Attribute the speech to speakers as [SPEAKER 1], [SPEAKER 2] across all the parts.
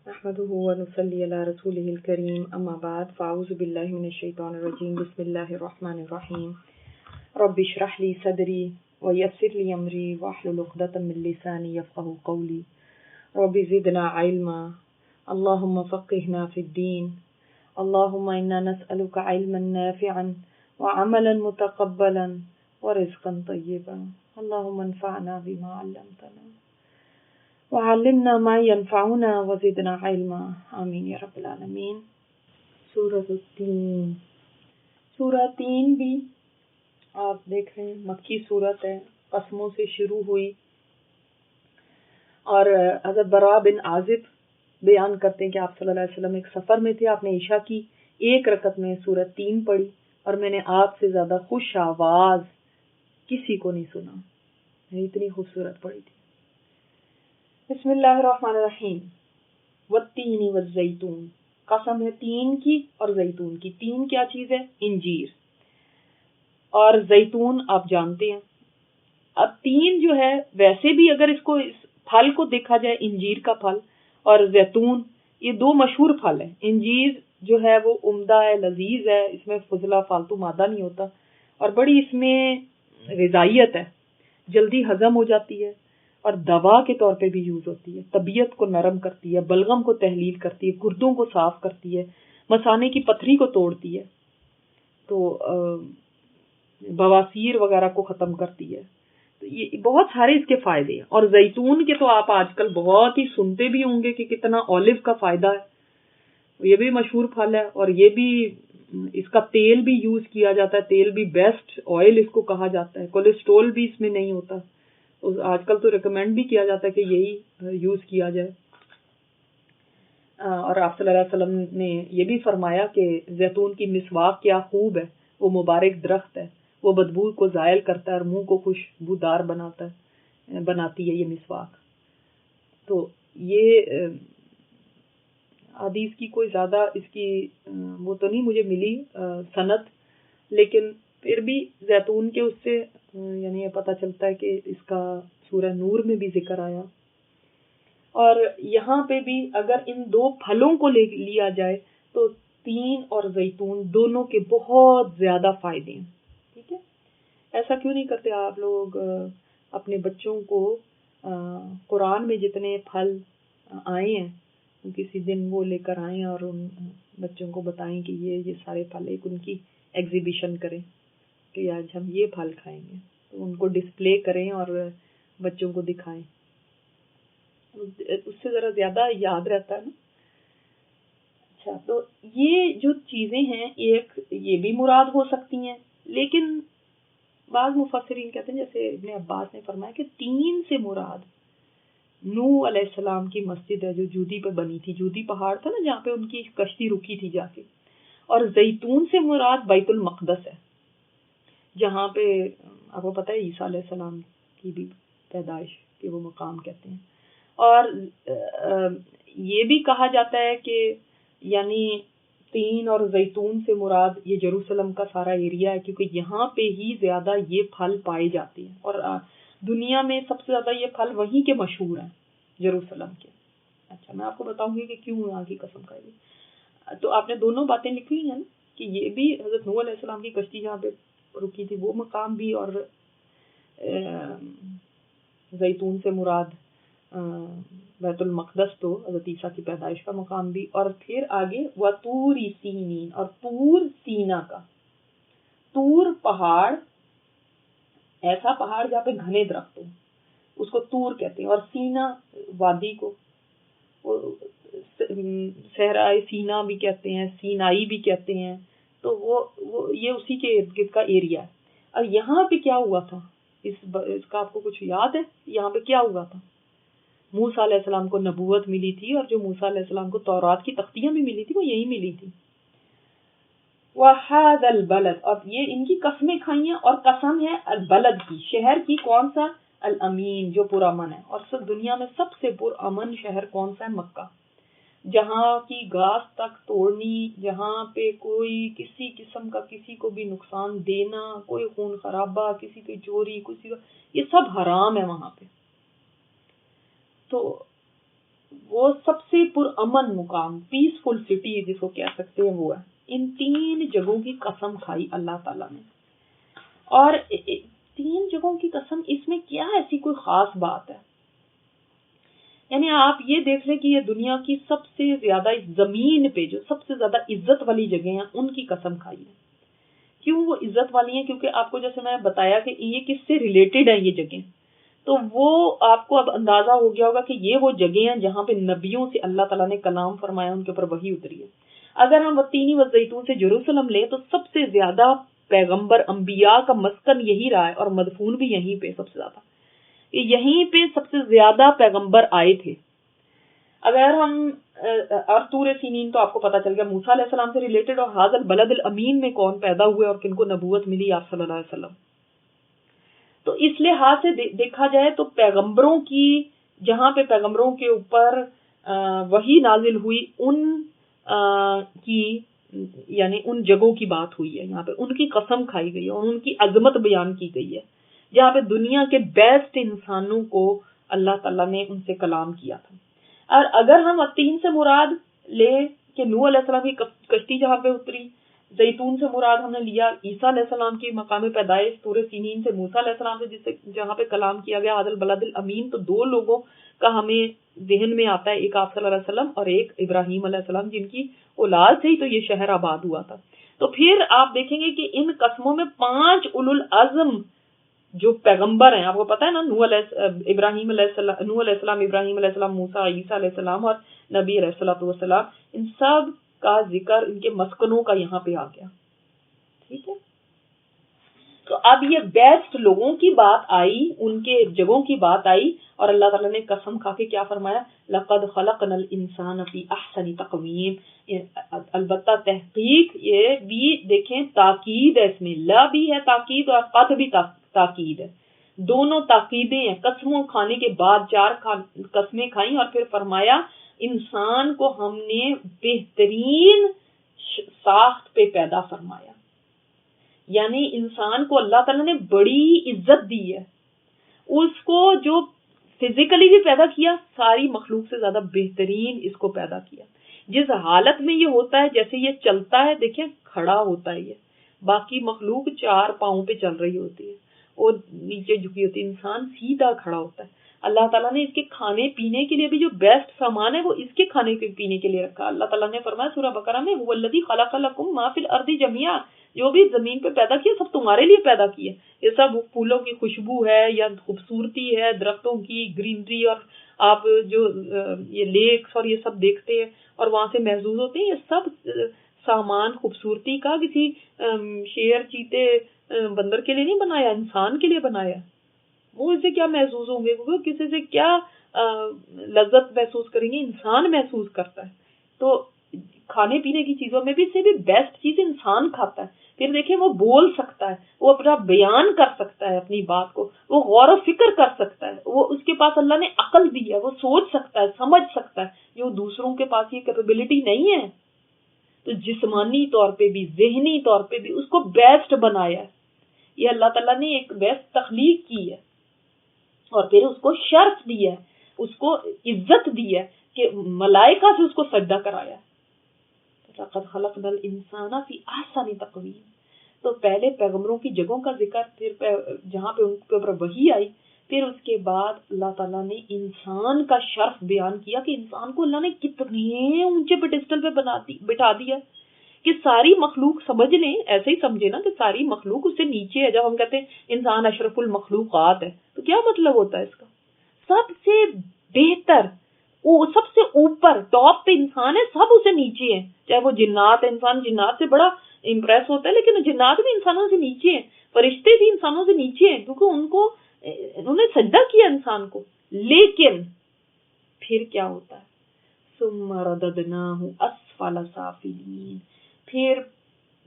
[SPEAKER 1] نحمده ونصلي على رسوله الكريم أما بعد فأعوذ بالله من الشيطان الرجيم بسم الله الرحمن الرحيم رب اشرح لي صدري ويسر لي أمري واحلل عقدة من لساني يفقهوا قولي رب زدنا علما اللهم فقهنا في الدين اللهم إنا نسألك علما نافعا وعملا متقبلا ورزقا طيبا اللهم انفعنا بما علمتنا وعلمنا ما ينفعنا وزدنا علما آمین یا رب العالمین۔ سورۃ التین، سورہ تین بھی آپ دیکھ رہے ہیں مکی صورت ہے، قسموں سے شروع ہوئی، اور حضرت براء بن عازب بیان کرتے ہیں کہ آپ صلی اللہ علیہ وسلم ایک سفر میں تھے، آپ نے عشاء کی ایک رکعت میں سورہ تین پڑھی اور میں نے آپ سے زیادہ خوش آواز کسی کو نہیں سنا، اتنی خوبصورت پڑھی تھی۔ بسم اللہ الرحمن الرحیم۔ والتین والزیتون، قسم ہے تین کی اور زیتون کی۔ تین کیا چیز ہے؟ انجیر، اور زیتون آپ جانتے ہیں۔ اب تین جو ہے ویسے بھی اگر اس پھل کو دیکھا جائے، انجیر کا پھل اور زیتون، یہ دو مشہور پھل ہیں۔ انجیر جو ہے وہ عمدہ ہے، لذیذ ہے، اس میں فضلہ فالتو مادہ نہیں ہوتا، اور بڑی اس میں غذائیت ہے، جلدی ہضم ہو جاتی ہے اور دوا کے طور پہ بھی یوز ہوتی ہے، طبیعت کو نرم کرتی ہے، بلغم کو تحلیل کرتی ہے، گردوں کو صاف کرتی ہے، مثانے کی پتھری کو توڑتی ہے، تو بواسیر وغیرہ کو ختم کرتی ہے۔ تو یہ بہت سارے اس کے فائدے ہیں۔ اور زیتون کے تو آپ آج کل بہت ہی سنتے بھی ہوں گے کہ کتنا اولیو کا فائدہ ہے، یہ بھی مشہور پھل ہے، اور یہ بھی اس کا تیل بھی یوز کیا جاتا ہے، تیل بھی بیسٹ آئل اس کو کہا جاتا ہے، کولیسٹرول بھی اس میں نہیں ہوتا، آج کل تو ریکمینڈ بھی کیا جاتا ہے کہ یہی یوز کیا جائے۔ اور آپ صلی اللہ علیہ وسلم نے یہ بھی فرمایا کہ زیتون کی مسواک کیا خوب ہے، وہ مبارک درخت ہے، وہ بدبو کو زائل کرتا ہے اور منہ کو خوشبودار بناتی ہے یہ مسواک۔ تو یہ حدیث کی کوئی زیادہ اس کی وہ تو نہیں مجھے ملی سند، لیکن پھر بھی زیتون کے اس سے یعنی یہ پتہ چلتا ہے کہ اس کا سورہ نور میں بھی ذکر آیا۔ اور یہاں پہ بھی اگر ان دو پھلوں کو لیا جائے تو تین اور زیتون دونوں کے بہت زیادہ فائدے ہیں، ٹھیک ہے۔ ایسا کیوں نہیں کرتے آپ لوگ اپنے بچوں کو قرآن میں جتنے پھل آئے ہیں کسی دن وہ لے کر آئیں اور ان بچوں کو بتائیں کہ یہ سارے پھل، ایک ان کی ایگزیبیشن کریں کہ آج ہم یہ پھل کھائیں گے، تو ان کو ڈسپلے کریں اور بچوں کو دکھائیں، اس سے ذرا زیادہ یاد رہتا ہے نا۔ اچھا، تو یہ جو چیزیں ہیں ایک یہ بھی مراد ہو سکتی ہیں، لیکن بعض مفسرین کہتے ہیں جیسے ابن عباس نے فرمایا کہ تین سے مراد نوح علیہ السلام کی مسجد ہے جو جودی پہ بنی تھی، جودی پہاڑ تھا نا جہاں پہ ان کی کشتی رکی تھی جا کے، اور زیتون سے مراد بیت المقدس ہے جہاں پہ آپ کو پتہ ہے عیسیٰ علیہ السلام کی بھی پیدائش کے وہ مقام کہتے ہیں۔ اور یہ بھی کہا جاتا ہے کہ یعنی تین اور زیتون سے مراد یہ یروشلم کا سارا ایریا ہے، کیونکہ یہاں پہ ہی زیادہ یہ پھل پائے جاتے ہیں، اور دنیا میں سب سے زیادہ یہ پھل وہیں کے مشہور ہیں، یروشلم کے۔ اچھا، میں آپ کو بتاؤں گی کہ کیوں یہاں کی قسم کھائی گئی۔ تو آپ نے دونوں باتیں لکھ لی ہیں نا کہ یہ بھی حضرت نوح علیہ السلام کی کشتی جہاں پہ رکی تھی وہ مقام بھی، اور زیتون سے مراد بیت المقدس تو حضرت عیسیٰ کی پیدائش کا مقام بھی، اور پھر آگے وَطُورِ سِینِین، اور طور سینا کا۔ طور پہاڑ، ایسا پہاڑ جہاں پہ گھنے درخت ہوں، اس کو طور کہتے ہیں، اور سینا وادی کو صحرائے سینا بھی کہتے ہیں، سینائی بھی کہتے ہیں، تو وہ یہ اسی کے ارد گرد کا ایریا ہے۔ اور یہاں پہ کیا ہوا تھا اس کا آپ کو کچھ یاد ہے؟ یہاں پہ کیا ہوا تھا؟ موسیٰ علیہ السلام کو نبوت ملی تھی، اور جو موسیٰ علیہ السلام کو تورات کی تختیاں بھی ملی تھی وہ یہی ملی تھی۔ وَهَذَا الْبَلَدِ، اب یہ ان کی قسمیں کھائیں، اور قسم ہے البلد کی، شہر کی، کون سا؟ الامین، جو پرامن ہے۔ اور سب دنیا میں سب سے پرامن شہر کون سا ہے؟ مکہ، جہاں کی گھاس تک توڑنی، جہاں پہ کوئی کسی قسم کا کسی کو بھی نقصان دینا، کوئی خون خرابہ، کسی کی چوری، کسی کا، یہ سب حرام ہے وہاں پہ۔ تو وہ سب سے پرامن مقام، پیسفل سٹی جس کو کہہ سکتے ہیں، وہ ہے۔ ان 3 جگہوں کی قسم کھائی اللہ تعالیٰ نے، اور 3 جگہوں کی قسم، اس میں کیا ایسی کوئی خاص بات ہے؟ یعنی آپ یہ دیکھ لیں کہ یہ دنیا کی سب سے زیادہ زمین پہ جو سب سے زیادہ عزت والی جگہیں ہیں ان کی قسم کھائی ہے۔ کیوں وہ عزت والی ہیں؟ کیونکہ آپ کو جیسے میں بتایا کہ یہ کس سے ریلیٹڈ ہیں یہ جگہیں، تو وہ آپ کو اب اندازہ ہو گیا ہوگا کہ یہ وہ جگہیں ہیں جہاں پہ نبیوں سے اللہ تعالیٰ نے کلام فرمایا، ان کے اوپر وحی اتری ہے۔ اگر ہم تینی والزیتون سے جیروسلم لیں تو سب سے زیادہ پیغمبر انبیاء کا مسکن یہی رہا ہے، اور مدفون بھی یہیں پہ سب سے زیادہ، یہیں پہ سب سے زیادہ پیغمبر آئے تھے۔ اگر ہم اور طور سینین تو آپ کو پتا چل گیا موسیٰ علیہ السلام سے ریلیٹڈ، اور ھذا البلد الامین میں کون پیدا ہوئے اور کن کو نبوت ملی، آپ صلی اللہ علیہ وسلم۔ تو اس لحاظ سے دیکھا جائے تو پیغمبروں کی، جہاں پہ پیغمبروں کے اوپر وحی نازل ہوئی، ان کی یعنی ان جگہوں کی بات ہوئی ہے، یہاں پہ ان کی قسم کھائی گئی ہے اور ان کی عظمت بیان کی گئی ہے، جہاں پہ دنیا کے بیسٹ انسانوں کو اللہ تعالیٰ نے ان سے کلام کیا تھا۔ اور اگر ہم 3 سے مراد لیں کہ نوح علیہ السلام کی کشتی جہاں پہ اتری، زیتون سے مراد ہم نے لیا عیسیٰ علیہ السلام کی مقام پیدائش، طور سینین سے موسیٰ علیہ السلام سے جس سے جہاں پہ کلام کیا گیا، ھذا البلد الامین، تو 2 لوگوں کا ہمیں ذہن میں آتا ہے، ایک آپ صلی اللہ علیہ وسلم اور ایک ابراہیم علیہ السلام، جن کی اولاد سے ہی تو یہ شہر آباد ہوا تھا۔ تو پھر آپ دیکھیں گے کہ ان قسموں میں 5 اولو العزم جو پیغمبر ہیں، آپ کو پتا ہے نا، نوح علیہ السلام، ابراہیم علیہ السلام، موسیٰ، عیسیٰ علیہ السلام اور نبی علیہ السلام، ان سب کا ذکر ان کے مسکنوں کا یہاں پہ آ گیا۔ ٹھیک ہے، تو اب یہ بیسٹ لوگوں کی بات آئی، ان کے جگہوں کی بات آئی، اور اللہ تعالیٰ نے قسم کھا کے کیا فرمایا، لَقَدْ خَلَقْنَا الْإِنسَانَ فِي أَحْسَنِ تَقْوِيمٍ۔ البتہ تحقیق، یہ بھی دیکھیں تاکید ہے، اس میں لا بھی ہے تاکید اور قد بھی تاکید ہے، دونوں تاکیدیں ہیں۔ قسموں کھانے کے بعد 4 قسمیں کھائیں اور پھر فرمایا انسان کو ہم نے بہترین ساخت پہ پیدا فرمایا، یعنی انسان کو اللہ تعالیٰ نے بڑی عزت دی ہے، اس کو جو فزیکلی بھی پیدا کیا، ساری مخلوق سے زیادہ بہترین اس کو پیدا کیا۔ جس حالت میں یہ ہوتا ہے، جیسے یہ چلتا ہے، دیکھیں کھڑا ہوتا ہے، یہ باقی مخلوق 4 پاؤں پہ چل رہی ہوتی ہے، وہ نیچے جھکی ہوتی ہے، انسان سیدھا کھڑا ہوتا ہے۔ اللہ تعالیٰ نے اس کے کھانے پینے کے لیے بھی جو بیسٹ سامان ہے وہ اس کے کھانے پینے کے لیے رکھا۔ اللہ تعالیٰ نے فرمایا سورہ بقرہ میں، هو الذی خلق لکم ما فی الارض جميعا، جو بھی زمین پہ پیدا کیا سب تمہارے لیے پیدا کیا۔ یہ سب پھولوں کی خوشبو ہے یا خوبصورتی ہے، درختوں کی گرینری، اور آپ جو یہ لیکس اور یہ سب دیکھتے ہیں اور وہاں سے محظوظ ہوتے ہیں، یہ سب سامان خوبصورتی کا کسی شیر، چیتے، بندر کے لیے نہیں بنایا، انسان کے لیے بنایا۔ وہ اسے کیا محسوس ہوں گے، وہ کسی سے کیا لذت محسوس کریں گے، انسان محسوس کرتا ہے۔ تو کھانے پینے کی چیزوں میں بھی سے بھی بیسٹ چیز انسان کھاتا ہے۔ پھر دیکھیں وہ بول سکتا ہے، وہ اپنا بیان کر سکتا ہے اپنی بات کو، وہ غور و فکر کر سکتا ہے، وہ اس کے پاس اللہ نے عقل دی ہے، وہ سوچ سکتا ہے، سمجھ سکتا ہے، جو دوسروں کے پاس یہ کیپیبلٹی نہیں ہے۔ تو جسمانی طور پہ بھی، ذہنی طور پہ بھی اس کو بیسٹ بنایا ہے۔ یہ اللہ تعالیٰ نے ایک بیسٹ تخلیق کی ہے، اور پھر اس کو شرف دی ہے، اس کو عزت دی ہے کہ ملائکہ سے اس کو سجدہ کرایا۔ لَقَدْ خَلَقْنَا الْإِنسَانَ فِي أَحْسَنِ تَقْوِيمٍ۔ تو پہلے پیغمبروں کی جگہوں کا ذکر، پھر جہاں پہ ان کے اوپر وحی آئی، پھر اس کے بعد اللہ تعالیٰ نے انسان کا شرف بیان کیا کہ انسان کو اللہ نے کتنے اونچے پیڈسٹل پہ بٹھا دیا کہ ساری مخلوق، سمجھ لیں، ایسے ہی سمجھے نا کہ ساری مخلوق اس سے نیچے ہے۔ جب ہم کہتے ہیں انسان اشرف المخلوقات ہے تو کیا مطلب ہوتا ہے اس کا؟ سب سے بہتر، وہ سب سے اوپر ٹاپ پہ انسان ہے، سب اسے نیچے ہیں۔ چاہے وہ جنات ہے، انسان جنات سے بڑا امپریس ہوتا ہے، لیکن جنات بھی انسانوں سے نیچے ہیں، فرشتے بھی انسانوں سے نیچے ہیں، کیونکہ انہوں نے سجدہ کیا انسان کو۔ لیکن پھر کیا ہوتا ہے، ثم رددناہ اسفل سافلین، پھر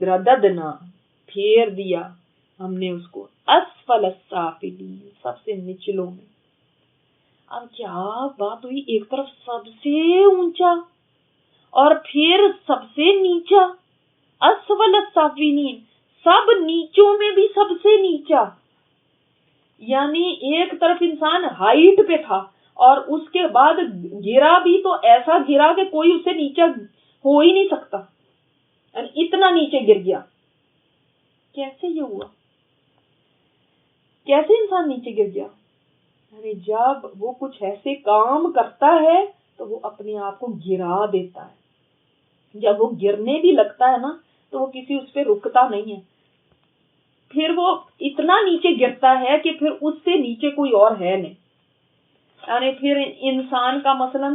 [SPEAKER 1] رددنا، پھیر دیا ہم نے اس کو اسفل السافلین، سب سے نچلوں میں۔ اب کیا بات ہوئی، ایک طرف سب سے اونچا اور پھر سب سے نیچا، اسفل السافلین، سب نیچوں میں بھی سب سے نیچا۔ یعنی ایک طرف انسان ہائٹ پہ تھا اور اس کے بعد گرا بھی تو ایسا گرا کہ کوئی اسے نیچے ہو ہی نہیں سکتا، اتنا نیچے گر گیا. کیسے یہ ہوا؟ کیسے انسان نیچے گر گیا؟ جب وہ کچھ ایسے کام کرتا ہے تو وہ اپنے آپ کو گرا دیتا ہے. جب وہ گرنے بھی لگتا ہے نا تو وہ کسی اس پہ رکتا نہیں ہے، پھر وہ اتنا نیچے گرتا ہے کہ پھر اس سے نیچے کوئی اور ہے نہیں. یعنی پھر انسان کا مثلا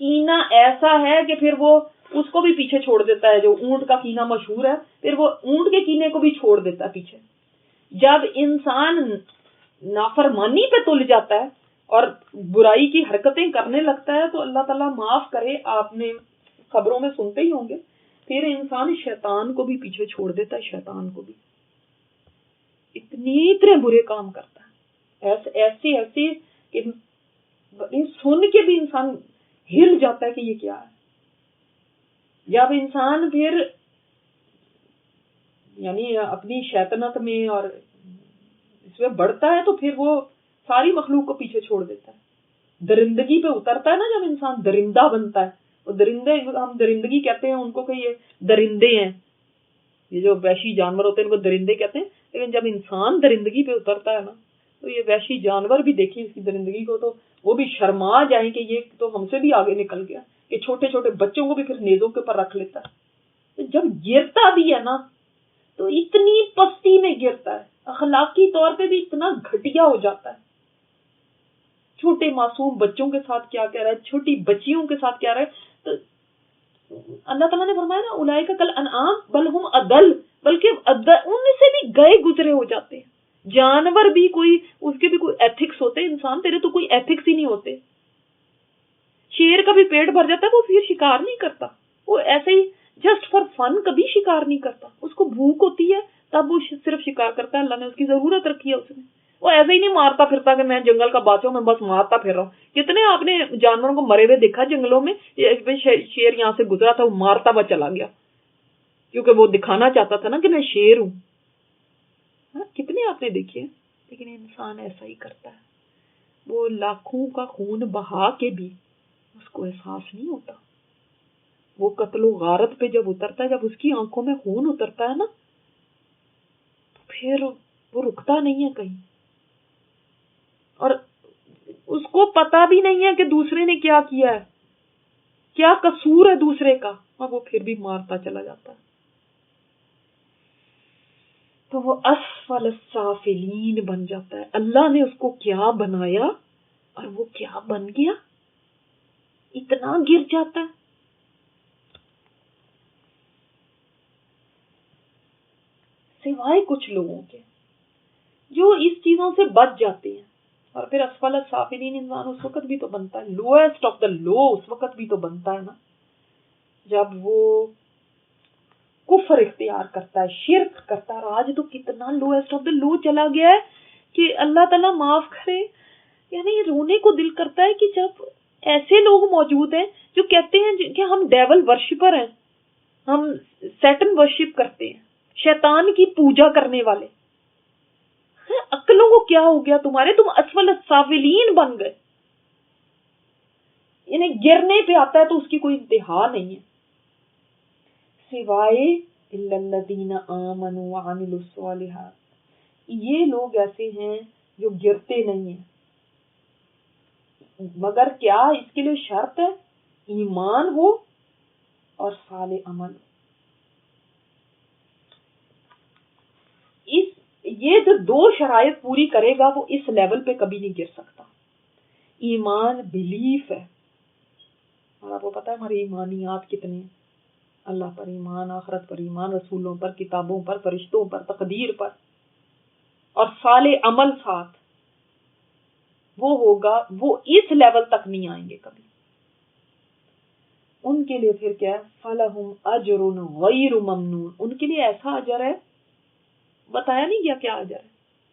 [SPEAKER 1] کینہ ایسا ہے کہ پھر وہ اس کو بھی پیچھے چھوڑ دیتا ہے. جو اونٹ کا کینہ مشہور ہے، پھر وہ اونٹ کے کینے کو بھی چھوڑ دیتا ہے پیچھے. جب انسان نافرمانی پہ تل جاتا ہے اور برائی کی حرکتیں کرنے لگتا ہے تو اللہ تعالیٰ معاف کرے، آپ نے خبروں میں سنتے ہی ہوں گے، پھر انسان شیطان کو بھی پیچھے چھوڑ دیتا ہے. شیطان کو بھی اتنے برے کام کرتا ہے، ایسے کہ سن کے بھی انسان ہل جاتا ہے کہ یہ کیا ہے. جب انسان پھر یعنی اپنی شیطنت میں اور اس میں بڑھتا ہے تو پھر وہ ساری مخلوق کو پیچھے چھوڑ دیتا ہے. درندگی پہ اترتا ہے نا، جب انسان درندہ بنتا ہے. وہ درندے ہم درندگی کہتے ہیں ان کو کہ یہ درندے ہیں، یہ جو وحشی جانور ہوتے ہیں ان کو درندے کہتے ہیں. لیکن جب انسان درندگی پہ اترتا ہے نا تو یہ وحشی جانور بھی دیکھیں اس کی درندگی کو تو وہ بھی شرما جائیں کہ یہ تو ہم سے بھی آگے نکل گیا، کہ چھوٹے چھوٹے بچوں کو بھی پھر نیزوں کے اوپر رکھ لیتا ہے. تو جب گرتا بھی ہے نا تو اتنی پستی میں گرتا ہے، اخلاقی طور پہ بھی اتنا گھٹیا ہو جاتا ہے. چھوٹے معصوم بچوں کے ساتھ کیا کہہ رہا ہے، چھوٹی بچیوں کے ساتھ کیا رہا ہے. تو اللہ تعالیٰ نے فرمایا نا اولئک کل انعام بل ہم اضل، بلکہ ان سے بھی گئے گزرے ہو جاتے ہیں. جانور بھی کوئی اس کے بھی کوئی ایتھکس ہوتے، انسان تیرے تو کوئی ایتھکس ہی نہیں ہوتے. شیر کا بھی پیٹ بھر جاتا ہے وہ پھر شکار نہیں کرتا، وہ ایسے ہی جسٹ فار فن کبھی شکار نہیں کرتا. اس کو بھوک ہوتی ہے تب وہ صرف شکار کرتا ہے، اللہ نے اس کی ضرورت رکھی ہے اس میں. وہ ایسے ہی نہیں مارتا پھرتا کہ میں جنگل کا بادشاہ میں بس مارتا پھر رہا ہوں. کتنے آپ نے جانوروں کو مرے ہوئے دیکھا جنگلوں میں، شیر یہاں سے گزرا تھا وہ مارتا ہوا چلا گیا کیونکہ وہ دکھانا چاہتا تھا نا کہ میں شیر ہوں. کتنے آپ نے دیکھے. لیکن انسان ایسا ہی کرتا ہے، وہ لاکھوں کا خون بہا کے بھی اس کو احساس نہیں ہوتا. وہ قتل و غارت پہ جب اترتا ہے، جب اس کی آنکھوں میں خون اترتا ہے نا تو پھر وہ رکتا نہیں ہے کہیں. اور اس کو پتا بھی نہیں ہے کہ دوسرے نے کیا کیا ہے، کیا قصور ہے دوسرے کا، اور وہ پھر بھی مارتا چلا جاتا ہے. تو وہ اسفل السافلین بن جاتا ہے. اللہ نے اس کو کیا بنایا اور وہ کیا بن گیا، اتنا گر جاتا ہے. سوائے کچھ لوگوں کے جو اس چیزوں سے بچ جاتے ہیں. اور پھر اسفل السافلین انسان اس وقت بھی تو بنتا ہے، لوئسٹ آف دا لو اس وقت بھی تو بنتا ہے نا جب وہ کفر اختیار کرتا ہے، شرک کرتا ہے. آج تو کتنا لوئسٹ آف دا لو چلا گیا ہے کہ اللہ تعالیٰ معاف کرے. یعنی رونے کو دل کرتا ہے کہ جب ایسے لوگ موجود ہیں جو کہتے ہیں کہ ہم ڈیول ورشپر ہیں، ہم سیٹن ورشپ کرتے ہیں، شیطان کی پوجا کرنے والے. عقلوں کو کیا ہو گیا تمہارے، تم اسفل السافلین بن گئے. یعنی گرنے پہ آتا ہے تو اس کی کوئی انتہا نہیں ہے. سوائے الا الذین آمنوا وعملوا الصالحات، یہ لوگ ایسے ہیں جو گرتے نہیں ہیں. مگر کیا اس کے لیے شرط ہے، ایمان ہو اور صالح عمل. یہ جو دو شرائط پوری کرے گا وہ اس لیول پہ کبھی نہیں گر سکتا. ایمان بلیف ہے، اور آپ کو پتا ہے ہمارے ایمانیات کتنے ہیں. اللہ پر ایمان، آخرت پر ایمان، رسولوں پر، کتابوں پر، فرشتوں پر، تقدیر پر، اور صالح عمل ساتھ. وہ ہوگا، وہ اس لیول تک نہیں آئیں گے کبھی. ان کے لیے پھر کیا ہے، فَلَهُمْ أَجْرٌ غَيْرُ مَمْنُونَ. ان کے لیے ایسا اجر ہے، بتایا نہیں گیا کیا اجر ہے،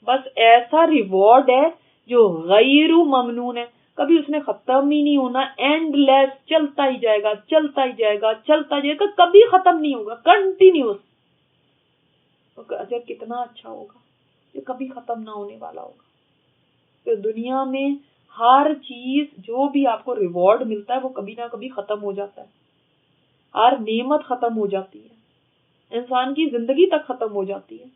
[SPEAKER 1] بس ایسا ریوارڈ ہے جو غیر ممنون ہے، کبھی اس نے ختم ہی نہیں ہونا. اینڈ لیس، چلتا ہی جائے گا، چلتا ہی جائے گا، چلتا جائے گا، کبھی ختم نہیں ہوگا، کنٹینیوس. اجر کتنا اچھا ہوگا، یہ کبھی ختم نہ ہونے والا ہوگا. تو دنیا میں ہر چیز جو بھی آپ کو ریوارڈ ملتا ہے وہ کبھی نہ کبھی ختم ہو جاتا ہے، ہر نعمت ختم ہو جاتی ہے، انسان کی زندگی تک ختم ہو جاتی ہے۔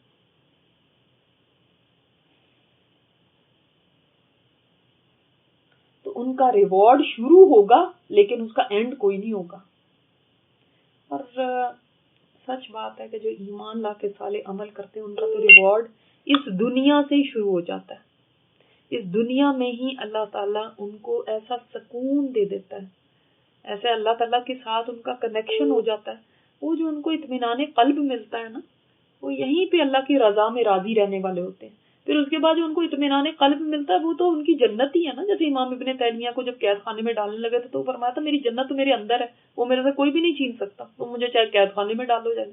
[SPEAKER 1] تو ان کا ریوارڈ شروع ہوگا لیکن اس کا اینڈ کوئی نہیں ہوگا۔ اور سچ بات ہے کہ جو ایمان لا کے صالح عمل کرتے ہیں ان کا تو ریوارڈ اس دنیا سے ہی شروع ہو جاتا ہے، اس دنیا میں ہی اللہ تعالیٰ ان کو ایسا سکون دے دیتا ہے، ایسے اللہ تعالیٰ کے ساتھ ان کا کنیکشن ہو جاتا ہے، وہ جو ان کو اطمینان قلب ملتا ہے نا، وہ یہیں پہ اللہ کی رضا میں راضی رہنے والے ہوتے ہیں۔ پھر اس کے بعد جو ان کو اطمینان قلب ملتا ہے وہ تو ان کی جنت ہی ہے نا۔ جیسے امام ابن تیمیہ کو جب قید خانے میں ڈالنے لگے تھے تو وہ فرمایا تھا میری جنت تو میرے اندر ہے، وہ میرے سے کوئی بھی نہیں چھین سکتا، تو مجھے چاہے قید خانے میں ڈالو جائے۔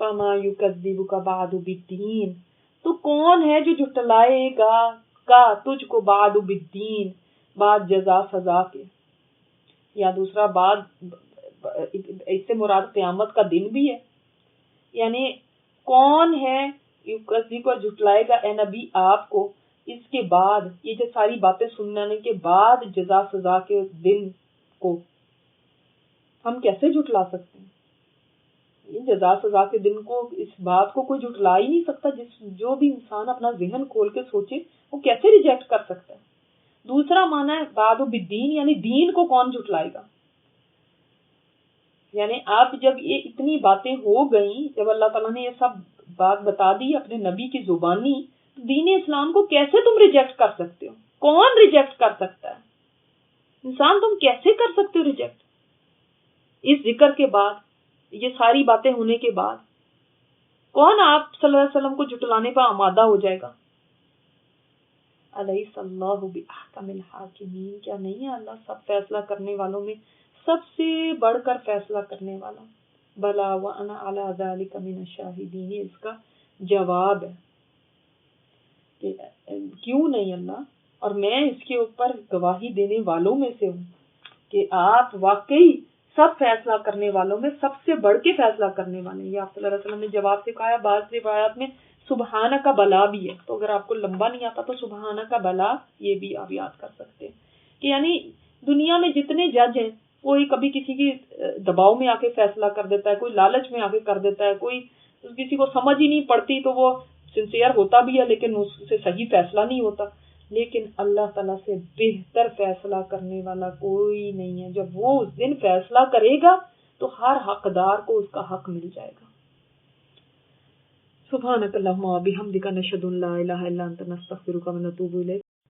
[SPEAKER 1] فَمَا يُكَذِّبُكَ بَعْدُ بِالدِّينِ، تو کون ہے جو جھٹلائے گا تجھ کو بعد بالدین، بعد جزا سزا کے، یا دوسرا بعد اس سے مراد قیامت کا دن بھی ہے، یعنی کون ہے کسی کو جھٹلائے گا اے نبی آپ کو اس کے بعد، یہ جو ساری باتیں سننے کے بعد جزا سزا کے دن کو ہم کیسے جھٹلا سکتے ہیں؟ جزا سزا کے دن کو، اس بات کو کوئی جھٹلا ہی نہیں سکتا، جو بھی انسان اپنا ذہن کھول کے سوچے وہ کیسے ریجیکٹ کر سکتا ہے۔ دوسرا معنی ہے بعد بالدین، یعنی دین کو کون جھٹلائے گا، یعنی اب جب یہ اتنی باتیں ہو گئیں، جب اللہ تعالیٰ نے یہ سب بات بتا دی اپنے نبی کی زبانی، تو دین اسلام کو کیسے تم ریجیکٹ کر سکتے ہو؟ کون ریجیکٹ کر سکتا ہے؟ انسان تم کیسے کر سکتے ہو ریجیکٹ؟ اس ذکر کے بعد، یہ ساری باتیں ہونے کے بعد کون آپ صلی اللہ علیہ وسلم کو جھٹلانے پر آمادہ ہو جائے گا؟ الیس اللہ باحکم الحاکمین، کیا نہیں ہے اللہ سب فیصلہ کرنے والوں میں سب سے بڑھ کر فیصلہ کرنے والا؟ بلا وانا علی ذلک من الشاہدین، اس کا جواب ہے کہ کیوں نہیں اللہ، اور میں اس کے اوپر گواہی دینے والوں میں سے ہوں کہ آپ واقعی سب فیصلہ کرنے والوں میں سب سے بڑھ کے فیصلہ کرنے والے ہیں۔ یہ آپ صلی اللہ علیہ وسلم نے جواب سے کہا ہے۔ بعض روایات میں سبحانہ کا بلا بھی ہے، تو اگر آپ کو لمبا نہیں آتا تو سبحانہ کا بلا یہ بھی آپ یاد کر سکتے ہیں کہ یعنی دنیا میں جتنے جج ہیں کوئی کبھی کسی کی دباؤ میں آ کے فیصلہ کر دیتا ہے، کوئی لالچ میں آ کے کر دیتا ہے، کوئی کسی کو سمجھ ہی نہیں پڑتی تو وہ سنسیئر ہوتا بھی ہے لیکن اس سے صحیح فیصلہ نہیں ہوتا، لیکن اللہ تعالیٰ سے بہتر فیصلہ کرنے والا کوئی نہیں ہے۔ جب وہ اس دن فیصلہ کرے گا تو ہر حقدار کو اس کا حق مل جائے گا۔ سبحانک اللہم و بحمدک، نشہد ان لا الہ الا انت، نستغفرک و نتوب الیک۔